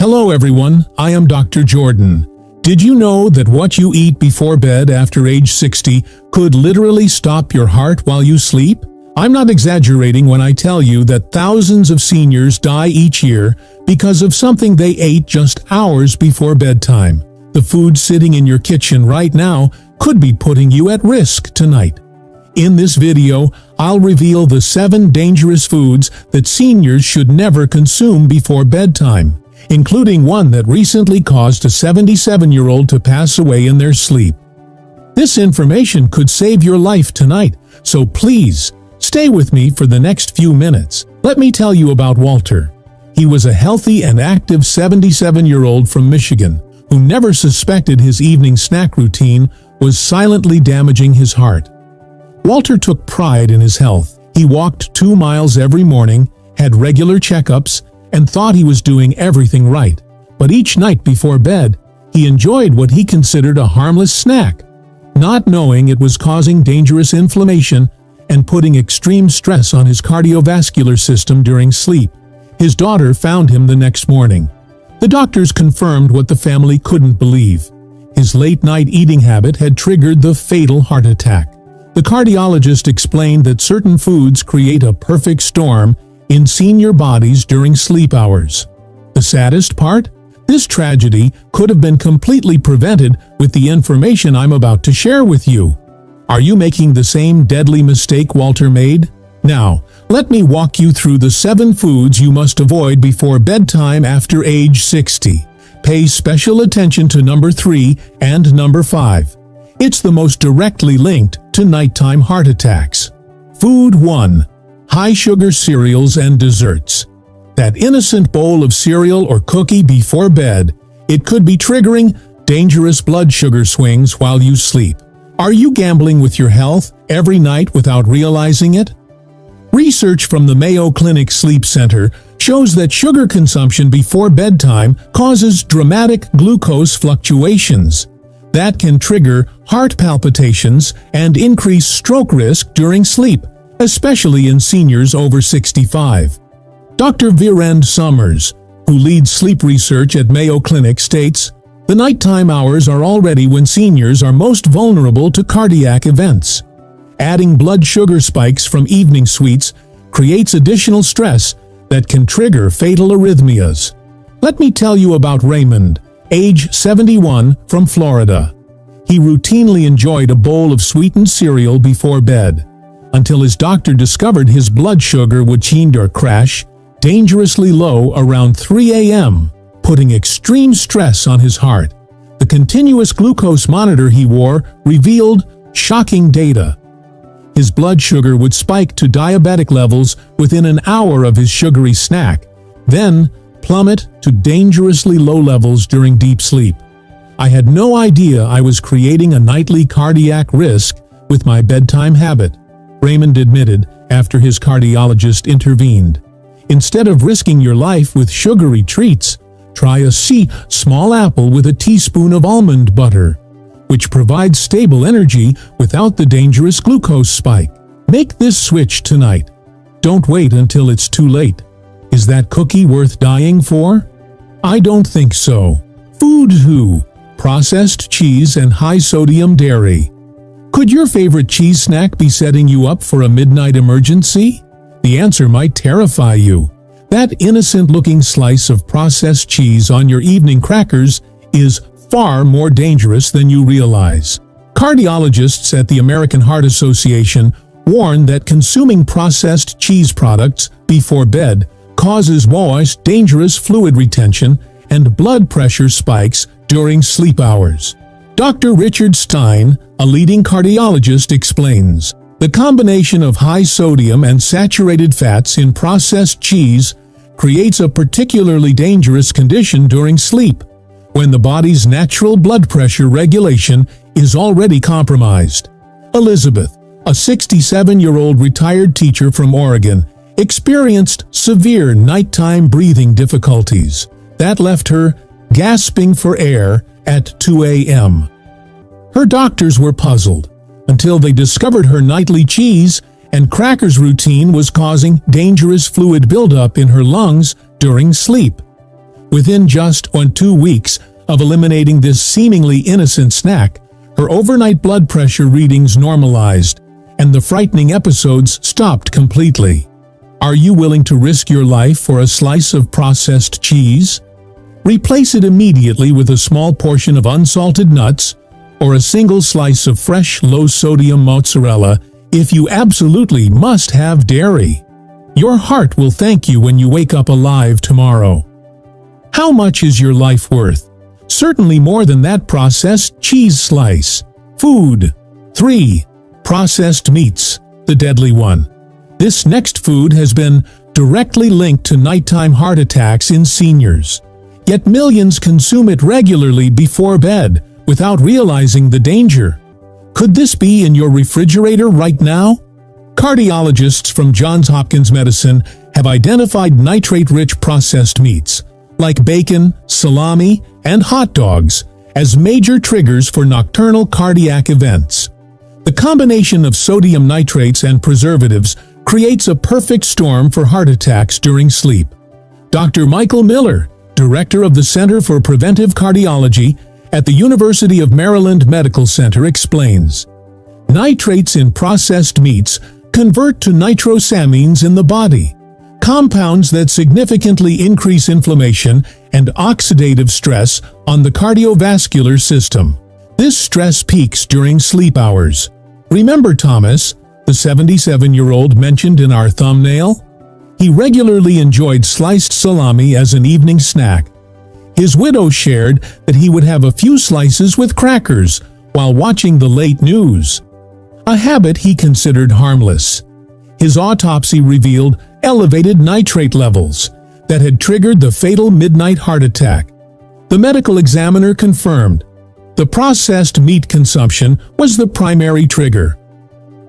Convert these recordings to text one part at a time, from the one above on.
Hello everyone, I am Dr. Jordan. Did you know that what you eat before bed after age 60 could literally stop your heart while you sleep? I'm not exaggerating when I tell you that thousands of seniors die each year because of something they ate just hours before bedtime. The food sitting in your kitchen right now could be putting you at risk tonight. In this video, I'll reveal the 7 dangerous foods that seniors should never consume before bedtime, including one that recently caused a 77-year-old to pass away in their sleep. This information could save your life tonight, so please, stay with me for the next few minutes. Let me tell you about Walter. He was a healthy and active 77-year-old from Michigan who never suspected his evening snack routine was silently damaging his heart. Walter took pride in his health. He walked 2 miles every morning, had regular checkups, and thought he was doing everything right. But each night before bed, he enjoyed what he considered a harmless snack, not knowing it was causing dangerous inflammation and putting extreme stress on his cardiovascular system during sleep. His daughter found him the next morning. The doctors confirmed what the family couldn't believe. His late-night eating habit had triggered the fatal heart attack. The cardiologist explained that certain foods create a perfect storm in senior bodies during sleep hours. The saddest part? This tragedy could have been completely prevented with the information I'm about to share with you. Are you making the same deadly mistake Walter made? Now, let me walk you through the 7 foods you must avoid before bedtime after age 60. Pay special attention to number 3 and number 5. It's the most directly linked to nighttime heart attacks. Food 1. High-sugar cereals and desserts. That innocent bowl of cereal or cookie before bed, it could be triggering dangerous blood sugar swings while you sleep. Are you gambling with your health every night without realizing it? Research from the Mayo Clinic Sleep Center shows that sugar consumption before bedtime causes dramatic glucose fluctuations. That can trigger heart palpitations and increase stroke risk during sleep, especially in seniors over 65. Dr. Virend Summers, who leads sleep research at Mayo Clinic, states, "The nighttime hours are already when seniors are most vulnerable to cardiac events. Adding blood sugar spikes from evening sweets creates additional stress that can trigger fatal arrhythmias." Let me tell you about Raymond, age 71, from Florida. He routinely enjoyed a bowl of sweetened cereal before bed, until his doctor discovered his blood sugar would change or crash dangerously low around 3 a.m., putting extreme stress on his heart. The continuous glucose monitor he wore revealed shocking data. His blood sugar would spike to diabetic levels within an hour of his sugary snack, then plummet to dangerously low levels during deep sleep. "I had no idea I was creating a nightly cardiac risk with my bedtime habit," Raymond admitted after his cardiologist intervened. "Instead of risking your life with sugary treats, try a small apple with a teaspoon of almond butter, which provides stable energy without the dangerous glucose spike. Make this switch tonight. Don't wait until it's too late. Is that cookie worth dying for? I don't think so." Food 2. Processed cheese and high-sodium dairy. Could your favorite cheese snack be setting you up for a midnight emergency? The answer might terrify you. That innocent-looking slice of processed cheese on your evening crackers is far more dangerous than you realize. Cardiologists at the American Heart Association warn that consuming processed cheese products before bed causes most dangerous fluid retention and blood pressure spikes during sleep hours. Dr. Richard Stein, a leading cardiologist, explains, "The combination of high sodium and saturated fats in processed cheese creates a particularly dangerous condition during sleep, when the body's natural blood pressure regulation is already compromised." Elizabeth, a 67-year-old retired teacher from Oregon, experienced severe nighttime breathing difficulties that left her gasping for air at 2 a.m. Her doctors were puzzled until they discovered her nightly cheese and crackers routine was causing dangerous fluid buildup in her lungs during sleep. Within just 2 weeks of eliminating this seemingly innocent snack, her overnight blood pressure readings normalized, and the frightening episodes stopped completely. Are you willing to risk your life for a slice of processed cheese? Replace it immediately with a small portion of unsalted nuts or a single slice of fresh, low-sodium mozzarella if you absolutely must have dairy. Your heart will thank you when you wake up alive tomorrow. How much is your life worth? Certainly more than that processed cheese slice. Food. 3. Processed meats, the deadly one. This next food has been directly linked to nighttime heart attacks in seniors. Yet millions consume it regularly before bed without realizing the danger. Could this be in your refrigerator right now? Cardiologists from Johns Hopkins Medicine have identified nitrate-rich processed meats, like bacon, salami, and hot dogs, as major triggers for nocturnal cardiac events. The combination of sodium nitrates and preservatives creates a perfect storm for heart attacks during sleep. Dr. Michael Miller, director of the Center for Preventive Cardiology at the University of Maryland Medical Center, explains, nitrates in processed meats convert to nitrosamines in the body, compounds that significantly increase inflammation and oxidative stress on the cardiovascular system. This stress peaks during sleep hours. Remember Thomas, the 77-year-old mentioned in our thumbnail? He regularly enjoyed sliced salami as an evening snack. His widow shared that he would have a few slices with crackers while watching the late news, a habit he considered harmless. His autopsy revealed elevated nitrate levels that had triggered the fatal midnight heart attack. The medical examiner confirmed the processed meat consumption was the primary trigger.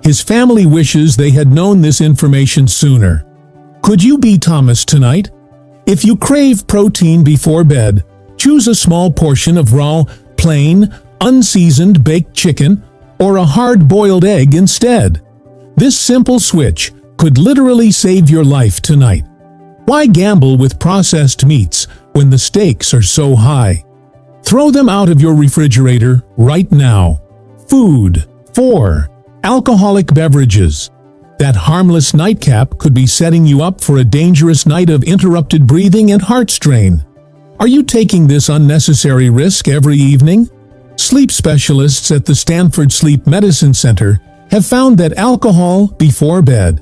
His family wishes they had known this information sooner. Could you be Thomas tonight? If you crave protein before bed, choose a small portion of raw, plain, unseasoned baked chicken or a hard-boiled egg instead. This simple switch could literally save your life tonight. Why gamble with processed meats when the stakes are so high? Throw them out of your refrigerator right now. Food. 4. Alcoholic beverages. That harmless nightcap could be setting you up for a dangerous night of interrupted breathing and heart strain. Are you taking this unnecessary risk every evening? Sleep specialists at the Stanford Sleep Medicine Center have found that alcohol before bed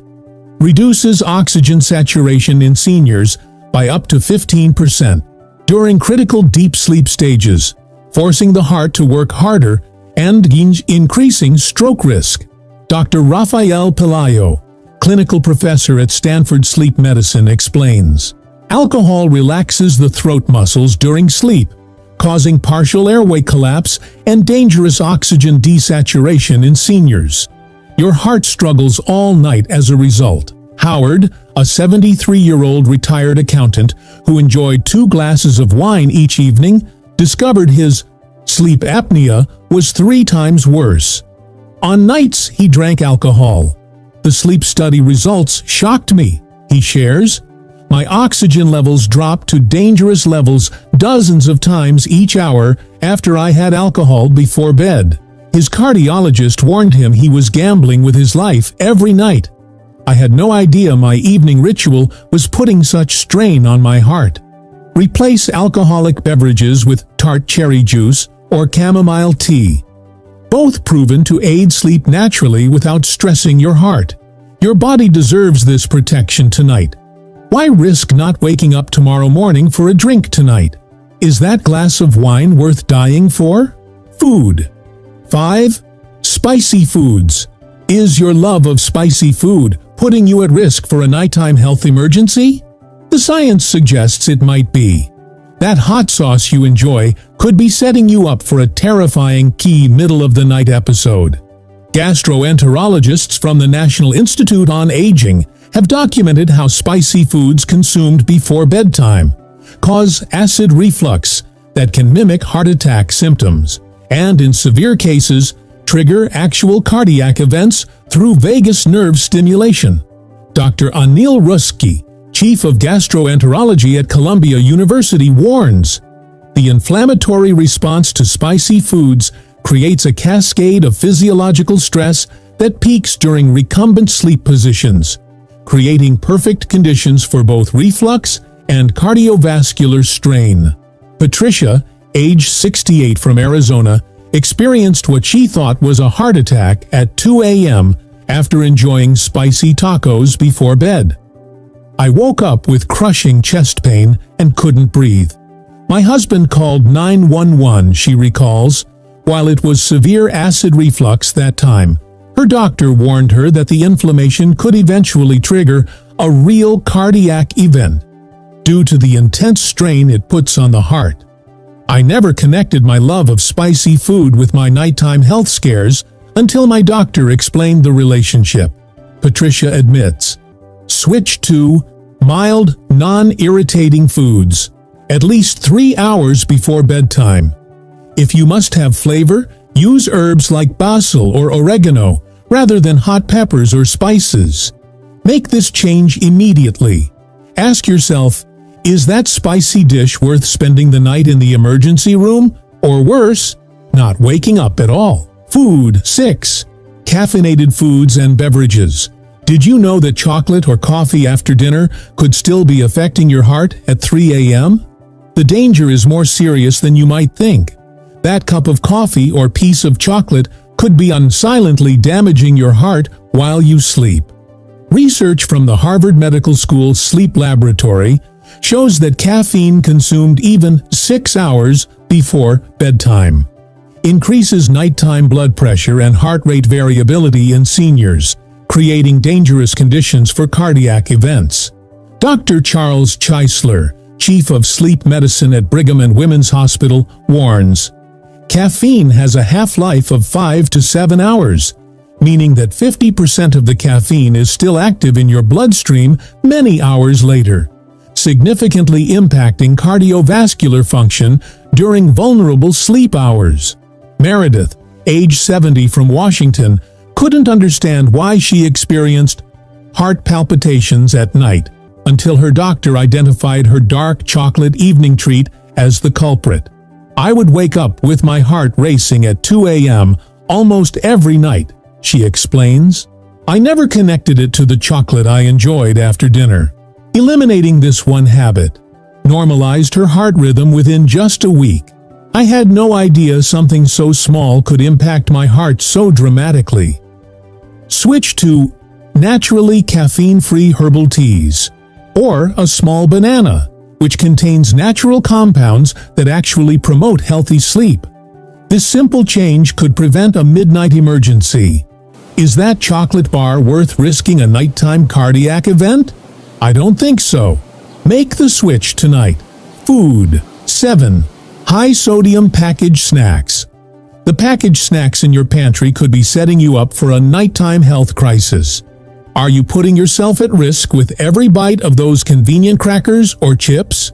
reduces oxygen saturation in seniors by up to 15% during critical deep sleep stages, forcing the heart to work harder and increasing stroke risk. Dr. Rafael Pelayo, clinical professor at Stanford Sleep Medicine, explains, alcohol relaxes the throat muscles during sleep, causing partial airway collapse and dangerous oxygen desaturation in seniors. Your heart struggles all night as a result. Howard, a 73-year-old retired accountant who enjoyed 2 glasses of wine each evening, discovered his sleep apnea was 3 times worse. On nights he drank alcohol. The sleep study results shocked me, he shares. My oxygen levels dropped to dangerous levels dozens of times each hour after I had alcohol before bed. His cardiologist warned him he was gambling with his life every night. I had no idea my evening ritual was putting such strain on my heart. Replace alcoholic beverages with tart cherry juice or chamomile tea. Both proven to aid sleep naturally without stressing your heart. Your body deserves this protection tonight. Why risk not waking up tomorrow morning for a drink tonight? Is that glass of wine worth dying for? Food. 5. Spicy foods. Is your love of spicy food putting you at risk for a nighttime health emergency? The science suggests it might be. That hot sauce you enjoy could be setting you up for a terrifying key middle-of-the-night episode. Gastroenterologists from the National Institute on Aging have documented how spicy foods consumed before bedtime cause acid reflux that can mimic heart attack symptoms, and in severe cases, trigger actual cardiac events through vagus nerve stimulation. Dr. Anil Ruski, chief of gastroenterology at Columbia University, warns, the inflammatory response to spicy foods creates a cascade of physiological stress that peaks during recumbent sleep positions, creating perfect conditions for both reflux and cardiovascular strain. Patricia, age 68 from Arizona, experienced what she thought was a heart attack at 2 a.m. after enjoying spicy tacos before bed. I woke up with crushing chest pain and couldn't breathe. My husband called 911, she recalls. While it was severe acid reflux that time, her doctor warned her that the inflammation could eventually trigger a real cardiac event due to the intense strain it puts on the heart. I never connected my love of spicy food with my nighttime health scares until my doctor explained the relationship. Patricia admits. Switch to mild, non-irritating foods at least 3 hours before bedtime. If you must have flavor, use herbs like basil or oregano rather than hot peppers or spices. Make this change immediately. Ask yourself, is that spicy dish worth spending the night in the emergency room? Or worse, not waking up at all? Food. 6. Caffeinated foods and beverages. Did you know that chocolate or coffee after dinner could still be affecting your heart at 3 a.m.? The danger is more serious than you might think. That cup of coffee or piece of chocolate could be silently damaging your heart while you sleep. Research from the Harvard Medical School Sleep Laboratory shows that caffeine consumed even 6 hours before bedtime increases nighttime blood pressure and heart rate variability in seniors, creating dangerous conditions for cardiac events. Dr. Charles Cheisler, chief of sleep medicine at Brigham and Women's Hospital, warns, caffeine has a half-life of 5 to 7 hours, meaning that 50% of the caffeine is still active in your bloodstream many hours later, significantly impacting cardiovascular function during vulnerable sleep hours. Meredith, age 70 from Washington, couldn't understand why she experienced heart palpitations at night until her doctor identified her dark chocolate evening treat as the culprit. I would wake up with my heart racing at 2 a.m. almost every night, she explains. I never connected it to the chocolate I enjoyed after dinner. Eliminating this one habit normalized her heart rhythm within just a week. I had no idea something so small could impact my heart so dramatically. Switch to naturally caffeine-free herbal teas, or a small banana, which contains natural compounds that actually promote healthy sleep. This simple change could prevent a midnight emergency. Is that chocolate bar worth risking a nighttime cardiac event? I don't think so. Make the switch tonight. Food. 7. High-sodium packaged snacks. The packaged snacks in your pantry could be setting you up for a nighttime health crisis. Are you putting yourself at risk with every bite of those convenient crackers or chips?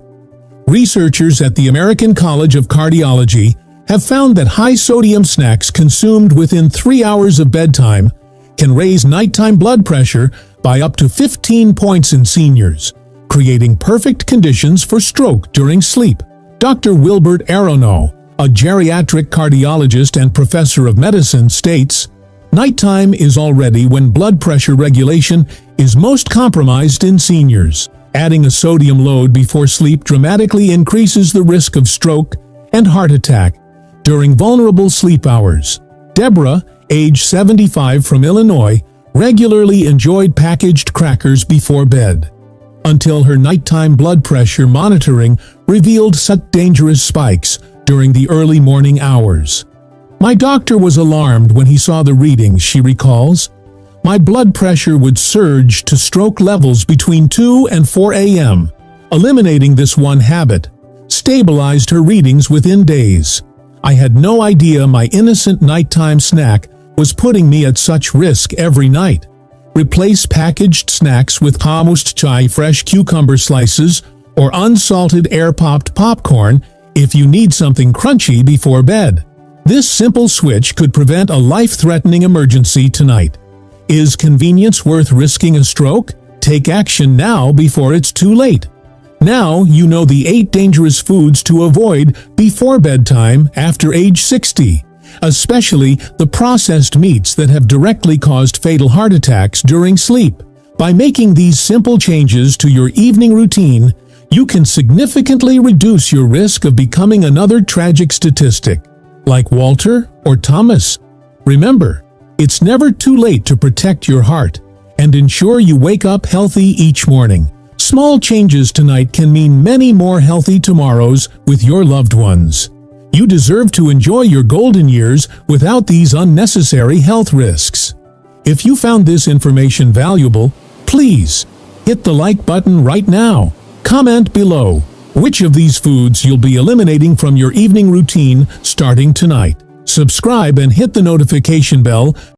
Researchers at the American College of Cardiology have found that high-sodium snacks consumed within 3 hours of bedtime can raise nighttime blood pressure by up to 15 points in seniors, creating perfect conditions for stroke during sleep. Dr. Wilbert Aronow, a geriatric cardiologist and professor of medicine, states, nighttime is already when blood pressure regulation is most compromised in seniors. Adding a sodium load before sleep dramatically increases the risk of stroke and heart attack during vulnerable sleep hours. Deborah, age 75 from Illinois, regularly enjoyed packaged crackers before bed, until her nighttime blood pressure monitoring revealed such dangerous spikes during the early morning hours. My doctor was alarmed when he saw the readings, she recalls. My blood pressure would surge to stroke levels between 2 and 4 a.m. Eliminating this one habit stabilized her readings within days. I had no idea my innocent nighttime snack was putting me at such risk every night. Replace packaged snacks with hummused chai fresh cucumber slices or unsalted air-popped popcorn if you need something crunchy before bed. This simple switch could prevent a life-threatening emergency tonight. Is convenience worth risking a stroke? Take action now before it's too late. Now you know the 8 dangerous foods to avoid before bedtime after age 60, especially the processed meats that have directly caused fatal heart attacks during sleep. By making these simple changes to your evening routine, you can significantly reduce your risk of becoming another tragic statistic, like Walter or Thomas. Remember, it's never too late to protect your heart and ensure you wake up healthy each morning. Small changes tonight can mean many more healthy tomorrows with your loved ones. You deserve to enjoy your golden years without these unnecessary health risks. If you found this information valuable, please hit the like button right now. Comment below which of these foods you'll be eliminating from your evening routine starting tonight. Subscribe and hit the notification bell